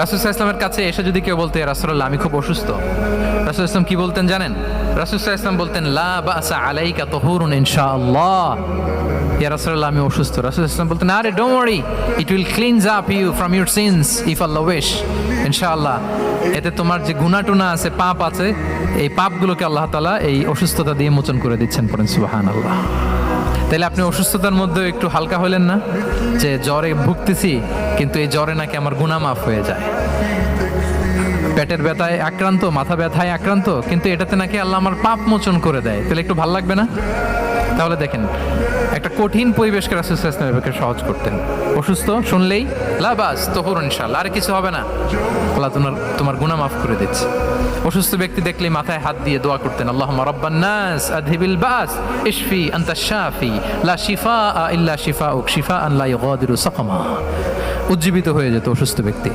রাসূল সাল্লাল্লাহু আলাইহি ওয়াসাল্লামের কাছে এসে যদি কেউ বলতে, ইয়া রাসূলুল্লাহ আমি খুব অসুস্থ, রাসূল সাল্লাল্লাহু আলাইহি ওয়াসাল্লাম কি বলতেন জানেন? রাসূল সাল্লাল্লাহু আলাইহি ওয়াসাল্লাম বলতেন, লা বাসা আলাইকা তুহুরুন ইনশাআল্লাহ। ইয়া রাসূলুল্লাহ আমি অসুস্থ, রাসূল সাল্লাল্লাহু আলাইহি ওয়াসাল্লাম বলতেন, আরে don't worry, it will cleanse up you from your sins if আল্লাহ উইশ। ইনশাআল্লাহ এতে তোমার যে গুনাহ টুনা আছে, পাপ আছে, এই পাপগুলোকে আল্লাহ তাআলা এই অসুস্থতা দিয়ে মোচন করে দিচ্ছেন। পড়েন সুবহানাল্লাহ। তাহলে আপনি অসুস্থতার মধ্যে একটু হালকা হলেন না, যে জ্বরে ভুগতেছি কিন্তু এই জ্বরে নাকি আমার গুনাহ মাফ হয়ে যায়। পেটের ব্যথায় আক্রান্ত, মাথা ব্যথায় আক্রান্ত, কিন্তু এটাতে নাকি আল্লাহ আমার পাপ মোচন করে দেয়, তাহলে একটু ভালো লাগবে না? তাহলে দেখেন, একটা কঠিন পরিবেশকে রাসূল সাল্লাল্লাহু আলাইহি ওয়াসাল্লাম শহজ করতেন। অসুস্থ শুনলেই লা বাস তুহুরুন ইনশাআল্লাহ, আর কিছু হবে না, আল্লাহ তোমার গুনাহ মাফ করে দিচ্ছে। অসুস্থ ব্যক্তি দেখলেই মাথায় হাত দিয়ে দোয়া করতেন, আল্লাহুম্মা রাব্বান নাস আযহিবিল বাস ইশফি আনতা শাফি লা শিফাআ ইল্লা শিফাউক শিফাআন লা ইউগাদিরু সাকামা। উজ্জীবিত হয়ে যেত অসুস্থ ব্যক্তি।